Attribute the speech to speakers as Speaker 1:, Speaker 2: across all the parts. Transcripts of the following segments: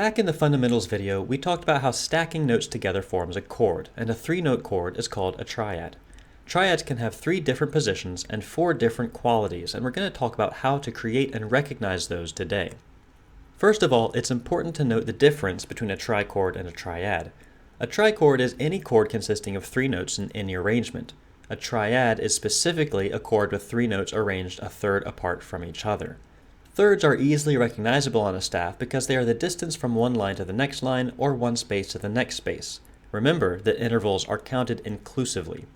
Speaker 1: Back in the fundamentals video, we talked about how stacking notes together forms a chord, and a 3-note chord is called a triad. Triads can have 3 different positions and 4 different qualities, and we're going to talk about how to create and recognize those today. First of all, it's important to note the difference between a trichord and a triad. A trichord is any chord consisting of 3 notes in any arrangement. A triad is specifically a chord with 3 notes arranged a third apart from each other. Thirds are easily recognizable on a staff because they are the distance from one line to the next line or one space to the next space. Remember that intervals are counted inclusively.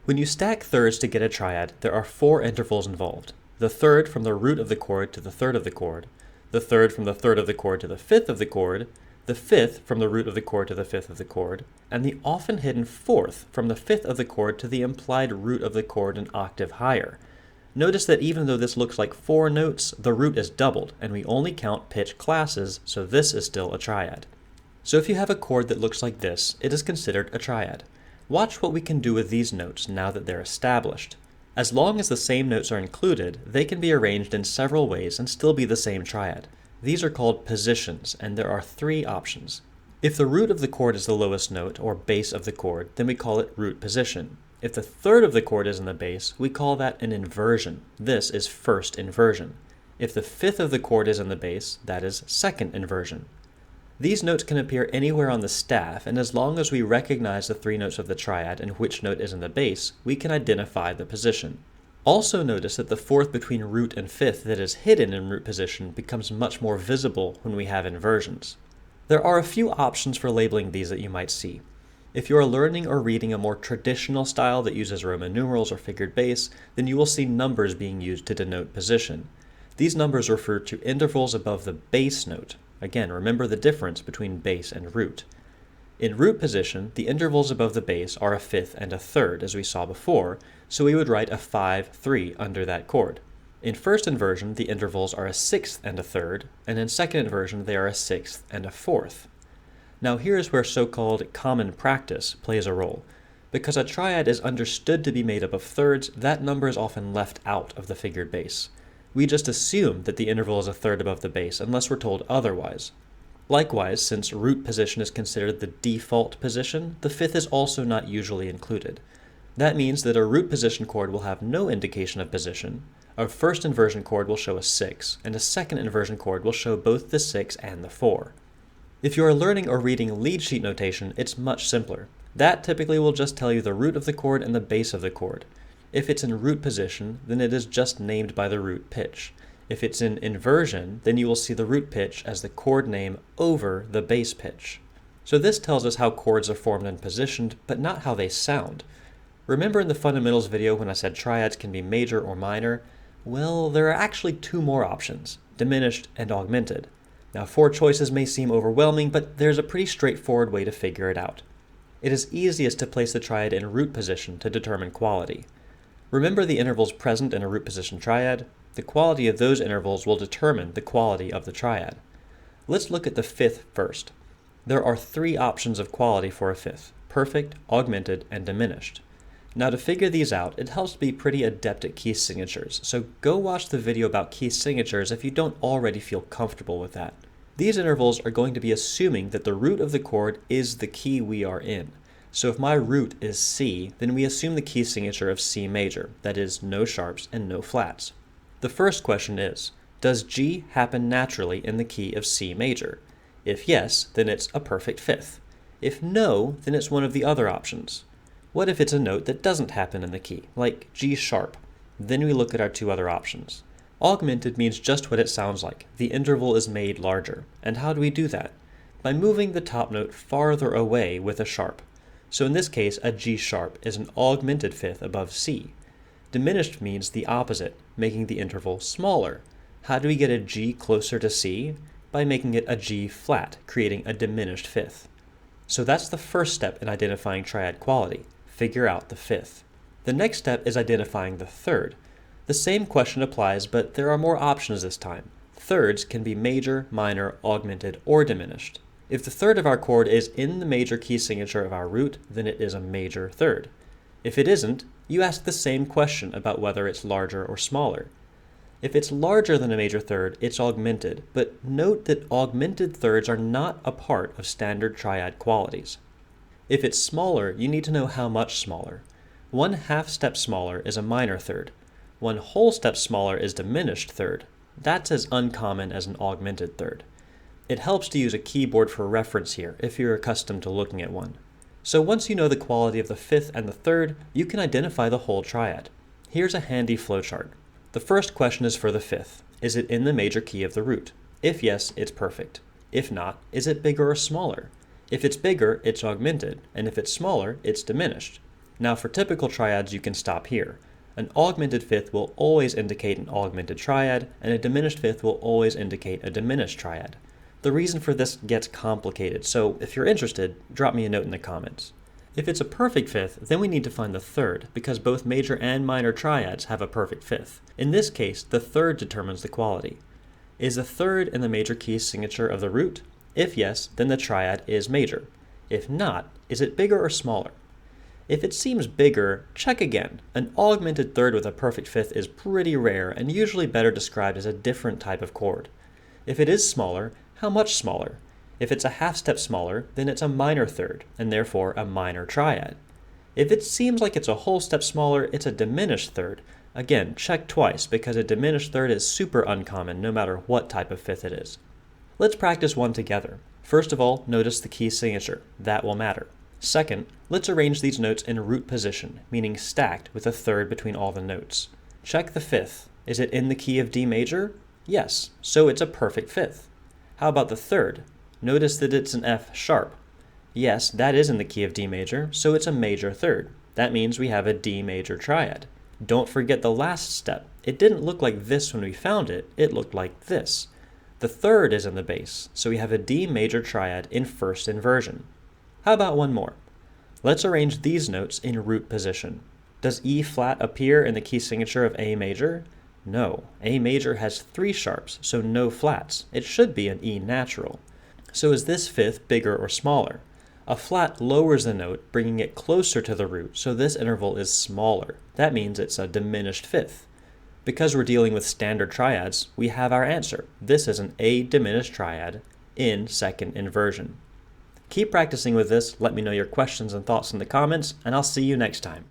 Speaker 1: When you stack thirds to get a triad, there are 4 intervals involved. The third from the root of the chord to the third of the chord, the third from the third of the chord to the fifth of the chord, the fifth from the root of the chord to the fifth of the chord, and the often hidden fourth from the fifth of the chord to the implied root of the chord an octave higher. Notice that even though this looks like 4 notes, the root is doubled, and we only count pitch classes, so this is still a triad. So if you have a chord that looks like this, it is considered a triad. Watch what we can do with these notes now that they're established. As long as the same notes are included, they can be arranged in several ways and still be the same triad. These are called positions, and there are 3 options. If the root of the chord is the lowest note, or base of the chord, then we call it root position. If the third of the chord is in the bass, we call that an inversion. This is first inversion. If the fifth of the chord is in the bass, that is second inversion. These notes can appear anywhere on the staff, and as long as we recognize the 3 notes of the triad and which note is in the bass, we can identify the position. Also notice that the fourth between root and fifth that is hidden in root position becomes much more visible when we have inversions. There are a few options for labeling these that you might see. If you are learning or reading a more traditional style that uses Roman numerals or figured bass, then you will see numbers being used to denote position. These numbers refer to intervals above the bass note. Again, remember the difference between bass and root. In root position, the intervals above the bass are a fifth and a third, as we saw before, so we would write a 5-3 under that chord. In first inversion, the intervals are a sixth and a third, and in second inversion, they are a sixth and a fourth. Now here is where so-called common practice plays a role. Because a triad is understood to be made up of thirds, that number is often left out of the figured bass. We just assume that the interval is a third above the bass unless we're told otherwise. Likewise, since root position is considered the default position, the fifth is also not usually included. That means that a root position chord will have no indication of position, a first inversion chord will show a 6, and a second inversion chord will show both the 6 and the 4. If you are learning or reading lead sheet notation, it's much simpler. That typically will just tell you the root of the chord and the base of the chord. If it's in root position, then it is just named by the root pitch. If it's in inversion, then you will see the root pitch as the chord name over the bass pitch. So this tells us how chords are formed and positioned, but not how they sound. Remember in the fundamentals video when I said triads can be major or minor? Well, there are actually 2 more options, diminished and augmented. Now 4 choices may seem overwhelming, but there's a pretty straightforward way to figure it out. It is easiest to place the triad in root position to determine quality. Remember the intervals present in a root position triad? The quality of those intervals will determine the quality of the triad. Let's look at the fifth first. There are 3 options of quality for a fifth: perfect, augmented, and diminished. Now to figure these out, it helps to be pretty adept at key signatures, so go watch the video about key signatures if you don't already feel comfortable with that. These intervals are going to be assuming that the root of the chord is the key we are in. So if my root is C, then we assume the key signature of C major, that is, no sharps and no flats. The first question is, does G happen naturally in the key of C major? If yes, then it's a perfect fifth. If no, then it's one of the other options. What if it's a note that doesn't happen in the key, like G sharp? Then we look at our 2 other options. Augmented means just what it sounds like. The interval is made larger. And how do we do that? By moving the top note farther away with a sharp. So in this case, a G sharp is an augmented fifth above C. Diminished means the opposite, making the interval smaller. How do we get a G closer to C? By making it a G flat, creating a diminished fifth. So that's the first step in identifying triad quality. Figure out the fifth. The next step is identifying the third. The same question applies, but there are more options this time. Thirds can be major, minor, augmented, or diminished. If the third of our chord is in the major key signature of our root, then it is a major third. If it isn't, you ask the same question about whether it's larger or smaller. If it's larger than a major third, it's augmented, but note that augmented thirds are not a part of standard triad qualities. If it's smaller, you need to know how much smaller. 1/2 step smaller is a minor third. 1 whole step smaller is diminished third. That's as uncommon as an augmented third. It helps to use a keyboard for reference here if you're accustomed to looking at one. So once you know the quality of the fifth and the third, you can identify the whole triad. Here's a handy flowchart. The first question is for the fifth. Is it in the major key of the root? If yes, it's perfect. If not, is it bigger or smaller? If it's bigger, it's augmented, and if it's smaller, it's diminished. Now for typical triads, you can stop here. An augmented fifth will always indicate an augmented triad, and a diminished fifth will always indicate a diminished triad. The reason for this gets complicated, so if you're interested, drop me a note in the comments. If it's a perfect fifth, then we need to find the third, because both major and minor triads have a perfect fifth. In this case, the third determines the quality. Is the third in the major key signature of the root? If yes, then the triad is major. If not, is it bigger or smaller? If it seems bigger, check again. An augmented third with a perfect fifth is pretty rare and usually better described as a different type of chord. If it is smaller, how much smaller? If it's a 1/2 step smaller, then it's a minor third, and therefore a minor triad. If it seems like it's a whole step smaller, it's a diminished third. Again, check twice, because a diminished third is super uncommon no matter what type of fifth it is. Let's practice one together. First of all, notice the key signature. That will matter. Second, let's arrange these notes in root position, meaning stacked with a third between all the notes. Check the fifth. Is it in the key of D major? Yes, so it's a perfect fifth. How about the third? Notice that it's an F sharp. Yes, that is in the key of D major, so it's a major third. That means we have a D major triad. Don't forget the last step. It didn't look like this when we found it, it looked like this. The third is in the bass, so we have a D major triad in first inversion. How about one more? Let's arrange these notes in root position. Does E flat appear in the key signature of A major? No, A major has 3 sharps, so no flats. It should be an E natural. So is this fifth bigger or smaller? A flat lowers the note, bringing it closer to the root, so this interval is smaller. That means it's a diminished fifth. Because we're dealing with standard triads, we have our answer. This is an A diminished triad in second inversion. Keep practicing with this, let me know your questions and thoughts in the comments, and I'll see you next time.